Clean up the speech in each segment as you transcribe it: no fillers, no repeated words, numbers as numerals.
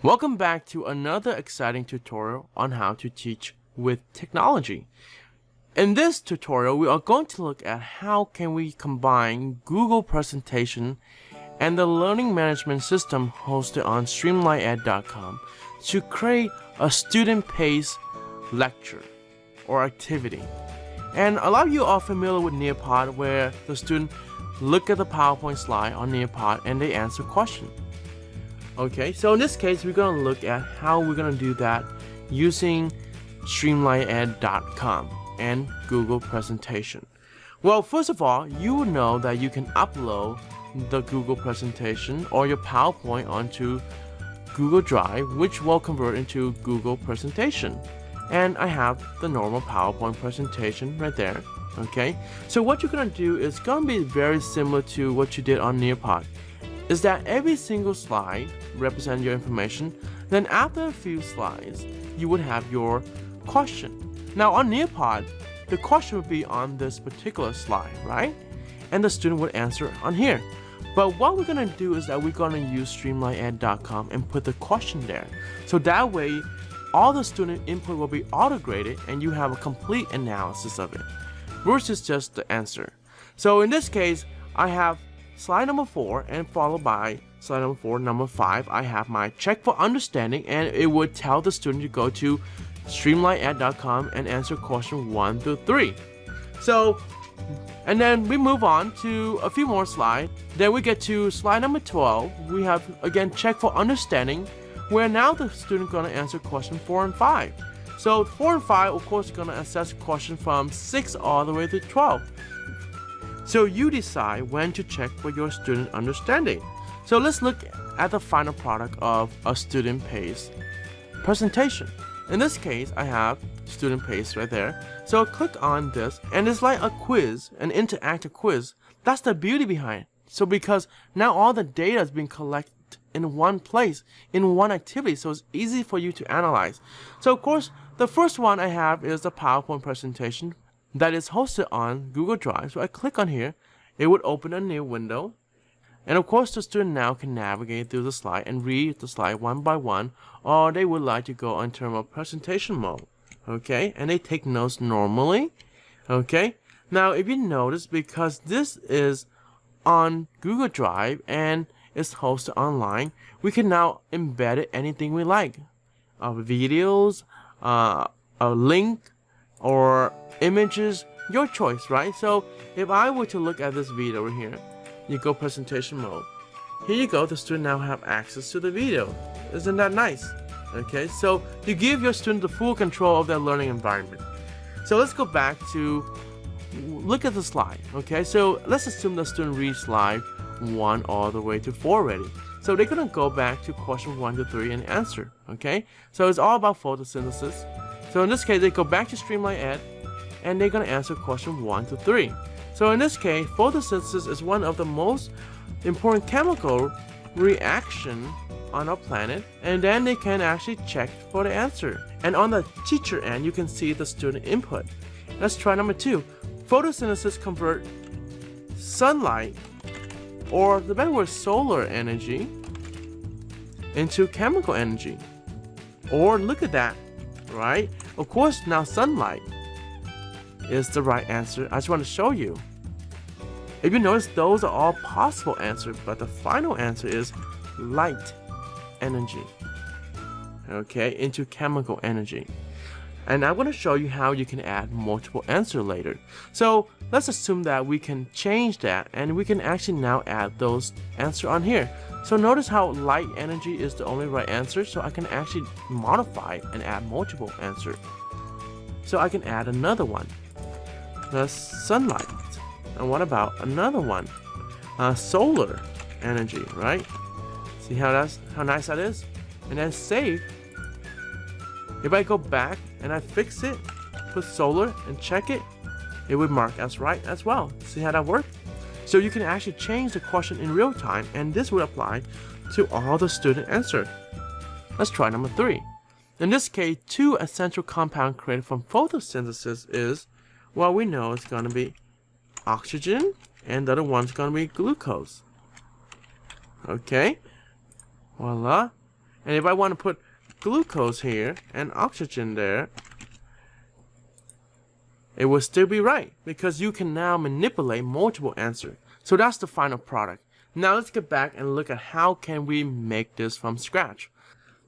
Welcome back to another exciting tutorial on how to teach with technology. In this tutorial, we are going to look at how can we combine Google Presentation and the learning management system hosted on streamlineed.com to create a student-paced lecture or activity. And a lot of you are familiar with Nearpod, where the student look at the PowerPoint slide on Nearpod and they answer questions. Okay, so in this case, we're going to look at how we're going to do that using streamlineed.com and Google Presentation. Well, first of all, you will know that you can upload the Google Presentation or your PowerPoint onto Google Drive, which will convert into Google Presentation. And I have the normal PowerPoint presentation right there. Okay, so what you're going to do is going to be very similar to what you did on Nearpod. Is that every single slide represents your information, then after a few slides, you would have your question. Now on Nearpod, the question would be on this particular slide, right? And the student would answer on here. But what we're going to do is that we're going to use streamlineed.com and put the question there. So that way, all the student input will be auto-graded and you have a complete analysis of it, versus just the answer. So in this case, I have slide number 4 and followed by slide number 4, number 5. I have my check for understanding, and it would tell the student to go to streamlineed.com and answer question 1 through 3. So, and then we move on to a few more slides. Then we get to slide number 12. We have again check for understanding, where now the student going to answer question 4 and 5. So 4 and 5, of course, going to assess question from 6 all the way to 12. So you decide when to check for your student understanding. So let's look at the final product of a student-paced presentation. In this case, I have student-paced right there. So I click on this, and it's like a quiz, an interactive quiz. That's the beauty behind it. So because now all the data is being collected in one place, in one activity, so it's easy for you to analyze. So of course, the first one I have is the PowerPoint presentation that is hosted on Google Drive. So I click on here, it would open a new window, and of course the student now can navigate through the slide and read the slide one by one, or they would like to go in terms of presentation mode. Okay, and they take notes normally. Okay, now if you notice, because this is on Google Drive and it's hosted online, we can now embed it anything we like, videos, a link, or images, your choice, right? So if I were to look at this video over here, you go presentation mode. Here you go, the student now have access to the video. Isn't that nice? Okay, so you give your student the full control of their learning environment. So let's go back to look at the slide. Okay, so let's assume the student reads slide 1 all the way to 4 already. So they're gonna go back to question 1 to 3 and answer. Okay, so it's all about photosynthesis. So in this case, they go back to StreamlineEd and they're going to answer question 1 to 3. So in this case, photosynthesis is one of the most important chemical reaction on our planet, and then they can actually check for the answer. And on the teacher end, you can see the student input. Let's try number 2. Photosynthesis convert sunlight, or the better word, solar energy, into chemical energy. Or look at that, right? Of course, now sunlight is the right answer. I just want to show you. If you notice, those are all possible answers, but the final answer is light energy, okay, into chemical energy. And I'm going to show you how you can add multiple answers later. So let's assume that we can change that, and we can actually now add those answers on here. So notice how light energy is the only right answer, so I can actually modify and add multiple answers. So I can add another one. That's sunlight. And what about another one? Solar energy, right? See how nice that is? And then save. If I go back and I fix it, put solar and check it, it would mark as right as well. See how that works? So you can actually change the question in real time, and this would apply to all the student answers. Let's try number 3. In this case, 2 essential compounds created from photosynthesis is, well, we know it's going to be oxygen, and the other one's going to be glucose. Okay, voila. And if I want to put glucose here and oxygen there, it will still be right because you can now manipulate multiple answers. So that's the final product. Now let's get back and look at how can we make this from scratch.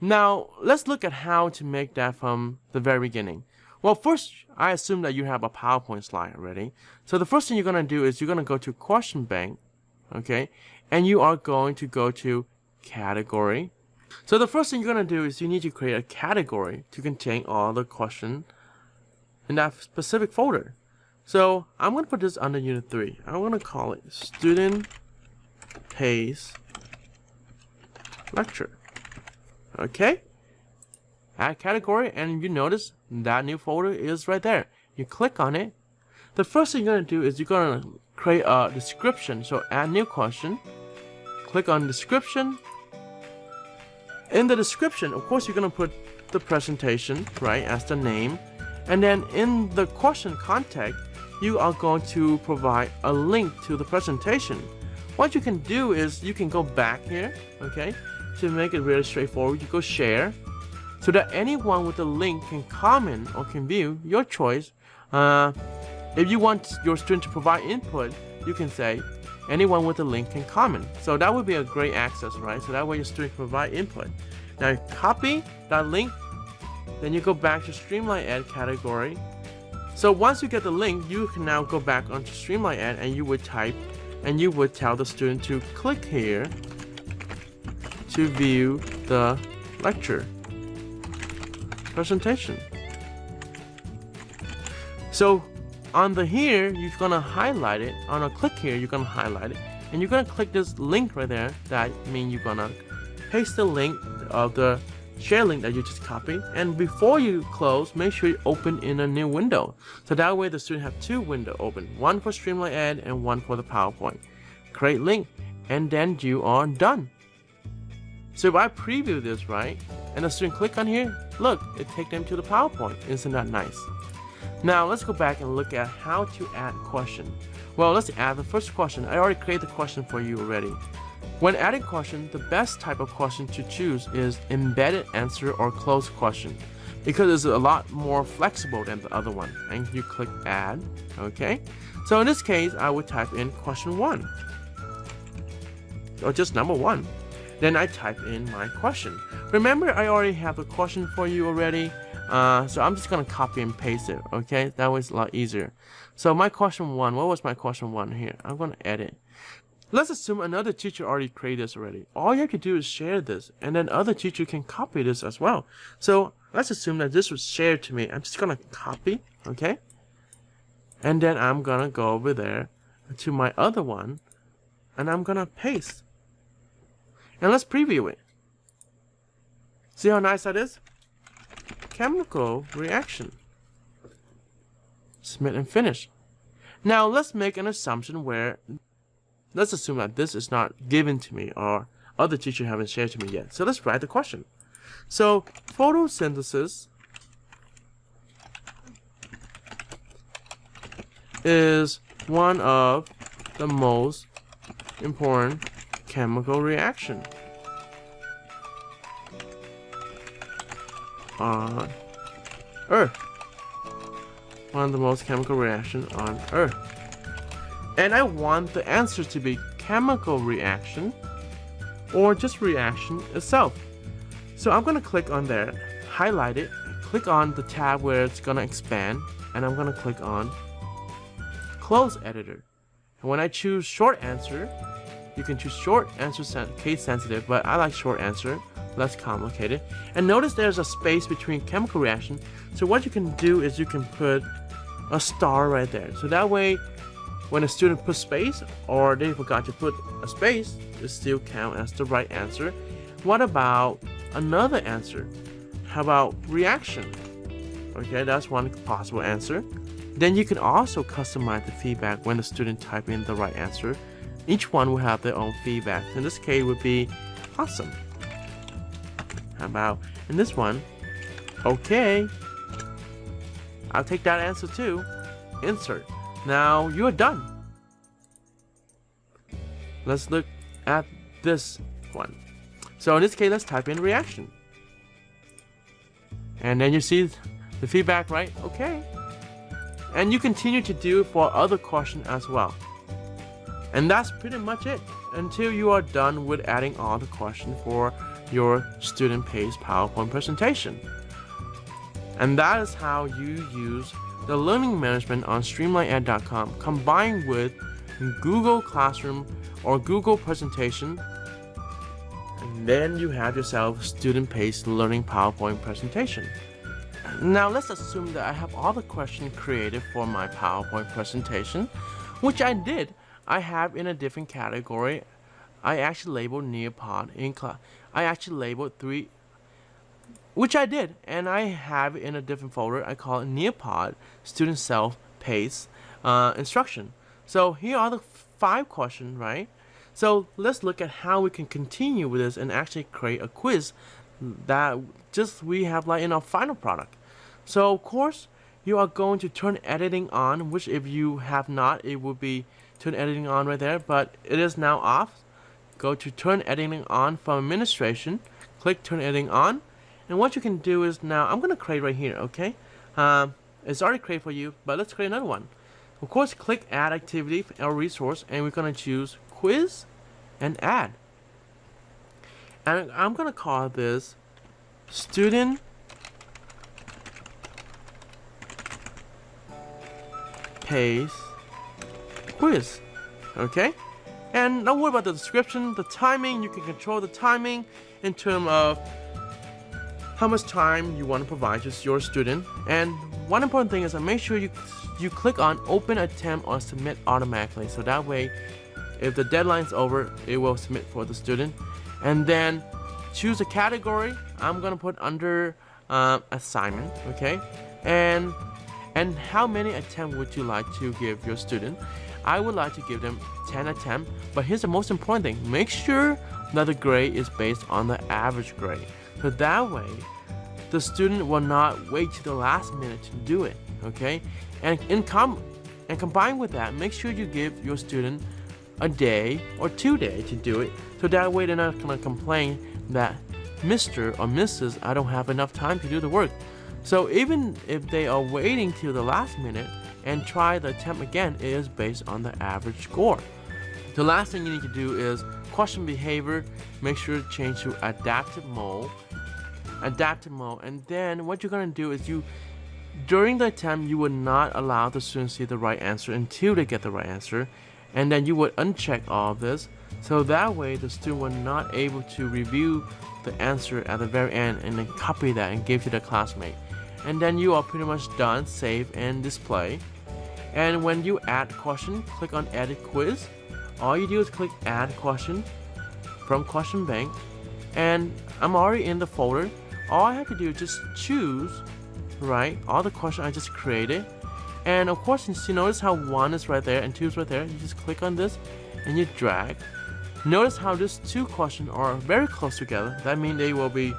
Now let's look at how to make that from the very beginning. Well, first, I assume that you have a PowerPoint slide already. So the first thing you're going to do is you're going to go to Question Bank, okay? And you are going to go to Category. So the first thing you're going to do is you need to create a category to contain all the questions in that specific folder. So I'm going to put this under Unit 3. I'm going to call it Student Pays Lecture. Okay? Add category, and you notice that new folder is right there. You click on it. The first thing you're going to do is you're going to create a description. So add new question. Click on description. In the description, of course, you're going to put the presentation, right, as the name. And then in the question contact, you are going to provide a link to the presentation. What you can do is you can go back here, okay, to make it really straightforward. You go share, so that anyone with the link can comment or can view, your choice. If you want your student to provide input, you can say anyone with the link can comment. So that would be a great access, right? So that way your student can provide input. Now you copy that link, then you go back to Streamline Ed category. So once you get the link, you can now go back onto Streamline Ed and you would type, and you would tell the student to click here to view the lecture presentation. So on the here, you're gonna highlight it. On a click here, you're gonna highlight it, and you're gonna click this link right there. That means you're gonna paste the link of the share link that you just copied. And before you close, make sure you open in a new window. So that way the student have two windows open, one for Streamline Ed and one for the PowerPoint. Create link, and then you are done. So if I preview this, right, and the student click on here, look, it takes them to the PowerPoint. Isn't that nice? Now let's go back and look at how to add question. Well, let's add the first question. I already created the question for you already. When adding question, the best type of question to choose is embedded answer or closed question, because it's a lot more flexible than the other one. And you click add, okay? So in this case, I would type in question 1, or just number 1. Then I type in my question. Remember, I already have a question for you already, so I'm just gonna copy and paste it, okay? That way it's a lot easier. So my question 1, what was my question 1 here? I'm gonna edit. Let's assume another teacher already created this already. All you have to do is share this, and then other teacher can copy this as well. So let's assume that this was shared to me. I'm just gonna copy, okay? And then I'm gonna go over there to my other one, and I'm gonna paste. And let's preview it. See how nice that is? Chemical reaction. Submit and finish. Now let's make an assumption where, let's assume that this is not given to me or other teacher haven't shared to me yet. So let's write the question. So photosynthesis is one of the most important chemical reaction on Earth. One of the most chemical reaction on Earth. And I want the answer to be chemical reaction or just reaction itself. So I'm gonna click on there, highlight it, click on the tab where it's gonna expand, and I'm gonna click on Close Editor. And when I choose short answer, you can choose short answer, case sensitive, but I like short answer, less complicated. And notice there's a space between chemical reaction. So what you can do is you can put a star right there. So that way, when a student puts space or they forgot to put a space, it still counts as the right answer. What about another answer? How about reaction? Okay, that's one possible answer. Then you can also customize the feedback when the student type in the right answer. Each one will have their own feedback. In this case, it would be awesome. How about in this one? Okay, I'll take that answer too. Insert. Now you're done. Let's look at this one. So in this case, let's type in reaction. And then you see the feedback, right? Okay. And you continue to do for other questions as well. And that's pretty much it until you are done with adding all the questions for your student paced PowerPoint presentation. And that is how you use the learning management on streamlineed.com combined with Google Classroom or Google Presentation. And then you have yourself student paced learning PowerPoint presentation. Now let's assume that I have all the questions created for my PowerPoint presentation, which I did. I have in a different category. I actually labeled Nearpod in class. I actually labeled 3, which I did, and I have in a different folder. I call it Nearpod Student Self-Paced Instruction. So here are the 5 questions, right? So let's look at how we can continue with this and actually create a quiz that just we have like in our final product. So of course you are going to turn editing on, which if you have not, it would be turn editing on right there, but it is now off. Go to turn editing on from administration, click turn editing on, and what you can do is now I'm gonna create right here, okay? It's already created for you, but let's create another one. Of course, click add activity or resource, and we're gonna choose quiz and add. And I'm gonna call this student pace quiz, okay? And don't worry about the description, the timing. You can control the timing in terms of how much time you want to provide to your student. And one important thing is to make sure you click on open attempt or submit automatically, so that way if the deadline's over, it will submit for the student. And then choose a category. I'm gonna put under assignment, okay? And how many attempts would you like to give your student? I would like to give them 10 attempts, but here's the most important thing. Make sure that the grade is based on the average grade. So that way, the student will not wait to the last minute to do it, okay? And combined with that, make sure you give your student a day or 2 days to do it. So that way they're not gonna complain that Mr. or Mrs. I don't have enough time to do the work. So even if they are waiting till the last minute and try the attempt again, it is based on the average score. The last thing you need to do is question behavior. Make sure to change to adaptive mode. And then what you're gonna do is during the attempt, you would not allow the students to see the right answer until they get the right answer. And then you would uncheck all of this. So that way the student will not able to review the answer at the very end and then copy that and give to the classmate. And then you are pretty much done, save and display. And when you add question, click on edit quiz. All you do is click add question from question bank, and I'm already in the folder. All I have to do is just choose, right, all the questions I just created. And of course, you notice how 1 is right there and 2 is right there. You just click on this and you drag. Notice how these 2 questions are very close together. That means they will be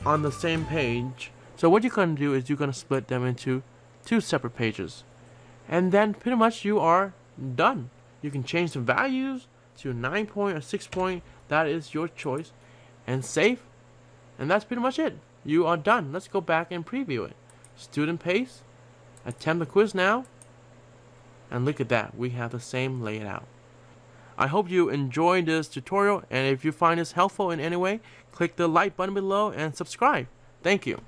on the same page. So what you're going to do is you're going to split them into 2 separate pages. And then pretty much you are done. You can change the values to 9 point or 6 point. That is your choice. And save. And that's pretty much it. You are done. Let's go back and preview it. Student pace. Attempt the quiz now. And look at that. We have the same layout. I hope you enjoyed this tutorial. And if you find this helpful in any way, click the like button below and subscribe. Thank you.